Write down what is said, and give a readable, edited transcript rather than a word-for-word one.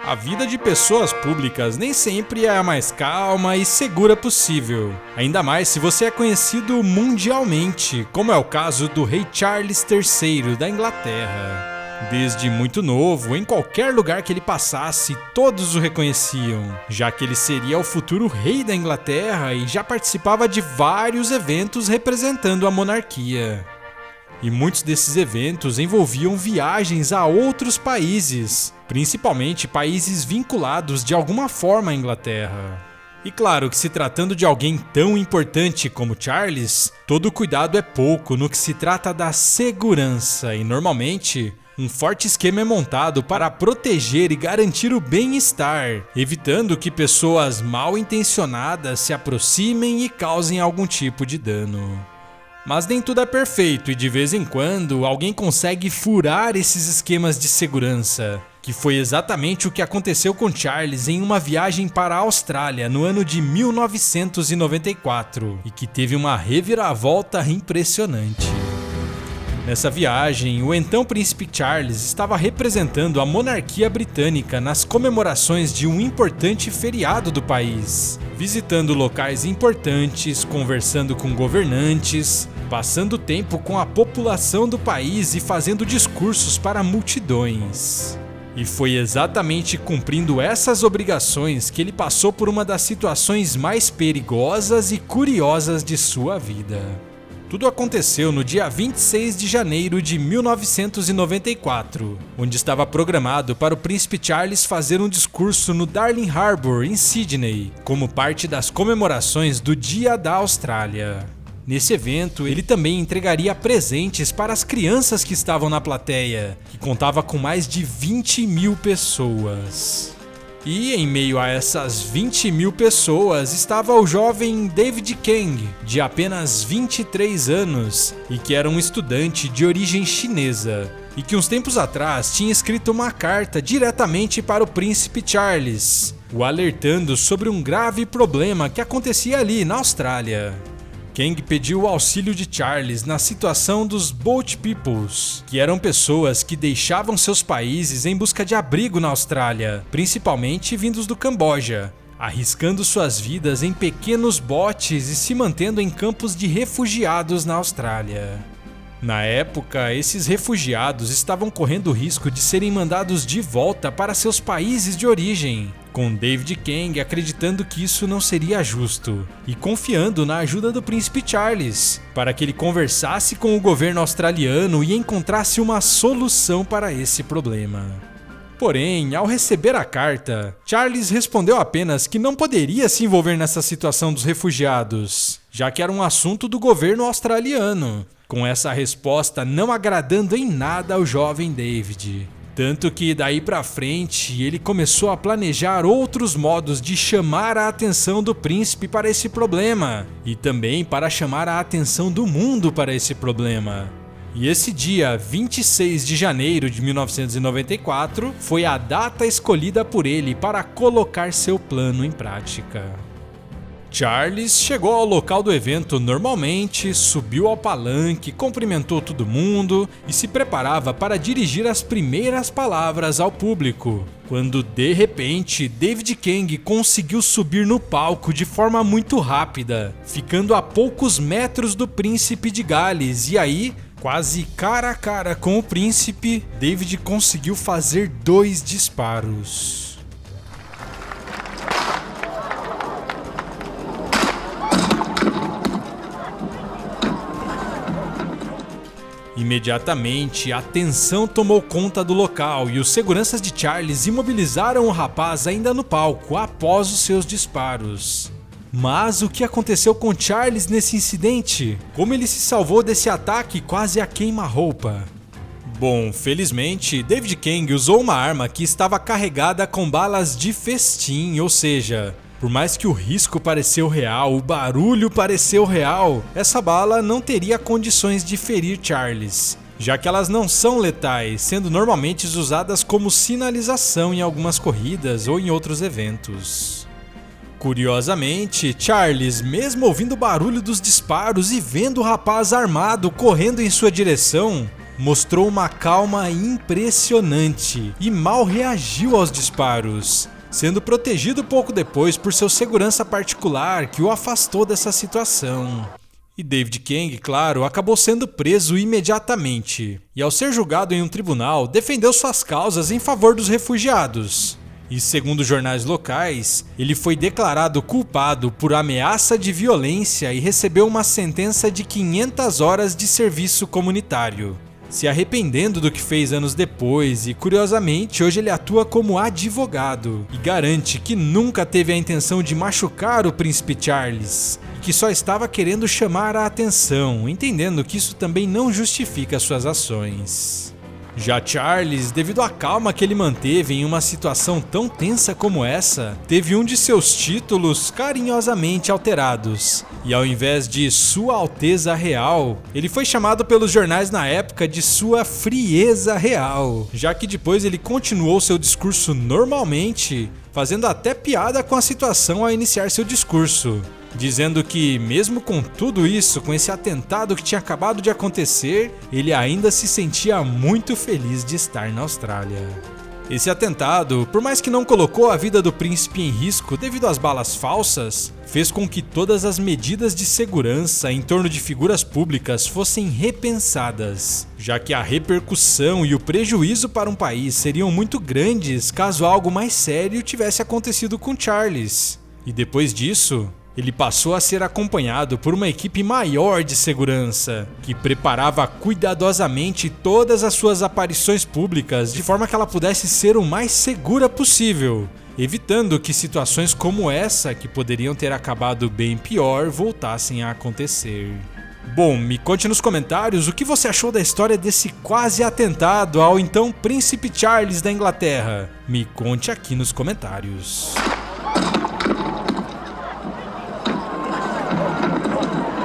A vida de pessoas públicas nem sempre é a mais calma e segura possível, ainda mais se você é conhecido mundialmente, como é o caso do rei Charles III da Inglaterra. Desde muito novo, em qualquer lugar que ele passasse, todos o reconheciam, já que ele seria o futuro rei da Inglaterra e já participava de vários eventos representando a monarquia. E muitos desses eventos envolviam viagens a outros países, principalmente países vinculados de alguma forma à Inglaterra. E claro que se tratando de alguém tão importante como Charles, todo cuidado é pouco no que se trata da segurança e normalmente um forte esquema é montado para proteger e garantir o bem-estar, evitando que pessoas mal intencionadas se aproximem e causem algum tipo de dano. Mas nem tudo é perfeito e de vez em quando alguém consegue furar esses esquemas de segurança, que foi exatamente o que aconteceu com Charles em uma viagem para a Austrália no ano de 1994 e que teve uma reviravolta impressionante. Nessa viagem, o então príncipe Charles estava representando a monarquia britânica nas comemorações de um importante feriado do país, visitando locais importantes, conversando com governantes, passando tempo com a população do país e fazendo discursos para multidões. E foi exatamente cumprindo essas obrigações que ele passou por uma das situações mais perigosas e curiosas de sua vida. Tudo aconteceu no dia 26 de janeiro de 1994, onde estava programado para o príncipe Charles fazer um discurso no Darling Harbour, em Sydney, como parte das comemorações do Dia da Austrália. Nesse evento, ele também entregaria presentes para as crianças que estavam na plateia, que contava com mais de 20 mil pessoas. E em meio a essas 20 mil pessoas estava o jovem David Kang, de apenas 23 anos, e que era um estudante de origem chinesa, e que uns tempos atrás tinha escrito uma carta diretamente para o príncipe Charles, o alertando sobre um grave problema que acontecia ali na Austrália. Kang pediu o auxílio de Charles na situação dos Boat Peoples, que eram pessoas que deixavam seus países em busca de abrigo na Austrália, principalmente vindos do Camboja, arriscando suas vidas em pequenos botes e se mantendo em campos de refugiados na Austrália. Na época, esses refugiados estavam correndo o risco de serem mandados de volta para seus países de origem, com David Kang acreditando que isso não seria justo e confiando na ajuda do príncipe Charles para que ele conversasse com o governo australiano e encontrasse uma solução para esse problema. Porém, ao receber a carta, Charles respondeu apenas que não poderia se envolver nessa situação dos refugiados, já que era um assunto do governo australiano, com essa resposta não agradando em nada ao jovem David. Tanto que daí pra frente ele começou a planejar outros modos de chamar a atenção do príncipe para esse problema e também para chamar a atenção do mundo para esse problema. E esse dia 26 de janeiro de 1994 foi a data escolhida por ele para colocar seu plano em prática. Charles chegou ao local do evento normalmente, subiu ao palanque, cumprimentou todo mundo e se preparava para dirigir as primeiras palavras ao público, quando de repente David Kang conseguiu subir no palco de forma muito rápida, ficando a poucos metros do príncipe de Gales, e aí, quase cara a cara com o príncipe, David conseguiu fazer 2 disparos. Imediatamente, a tensão tomou conta do local e os seguranças de Charles imobilizaram o rapaz ainda no palco após os seus disparos. Mas o que aconteceu com Charles nesse incidente? Como ele se salvou desse ataque quase a queima-roupa? Bom, felizmente, David Kang usou uma arma que estava carregada com balas de festim, ou seja, por mais que o risco pareceu real, o barulho pareceu real, essa bala não teria condições de ferir Charles, já que elas não são letais, sendo normalmente usadas como sinalização em algumas corridas ou em outros eventos. Curiosamente, Charles, mesmo ouvindo o barulho dos disparos e vendo o rapaz armado correndo em sua direção, mostrou uma calma impressionante e mal reagiu aos disparos, sendo protegido pouco depois por seu segurança particular que o afastou dessa situação. E David Kang, claro, acabou sendo preso imediatamente, e ao ser julgado em um tribunal, defendeu suas causas em favor dos refugiados. E segundo jornais locais, ele foi declarado culpado por ameaça de violência e recebeu uma sentença de 500 horas de serviço comunitário, se arrependendo do que fez anos depois e, curiosamente, hoje ele atua como advogado e garante que nunca teve a intenção de machucar o príncipe Charles e que só estava querendo chamar a atenção, entendendo que isso também não justifica suas ações. Já Charles, devido à calma que ele manteve em uma situação tão tensa como essa, teve um de seus títulos carinhosamente alterados. E ao invés de Sua Alteza Real, ele foi chamado pelos jornais na época de Sua Frieza Real, já que depois ele continuou seu discurso normalmente, fazendo até piada com a situação ao iniciar seu discurso, dizendo que, mesmo com tudo isso, com esse atentado que tinha acabado de acontecer, ele ainda se sentia muito feliz de estar na Austrália. Esse atentado, por mais que não colocou a vida do príncipe em risco devido às balas falsas, fez com que todas as medidas de segurança em torno de figuras públicas fossem repensadas, já que a repercussão e o prejuízo para um país seriam muito grandes caso algo mais sério tivesse acontecido com Charles. E depois disso, ele passou a ser acompanhado por uma equipe maior de segurança, que preparava cuidadosamente todas as suas aparições públicas de forma que ela pudesse ser o mais segura possível, evitando que situações como essa, que poderiam ter acabado bem pior, voltassem a acontecer. Bom, me conte nos comentários o que você achou da história desse quase atentado ao então Príncipe Charles da Inglaterra. Me conte aqui nos comentários.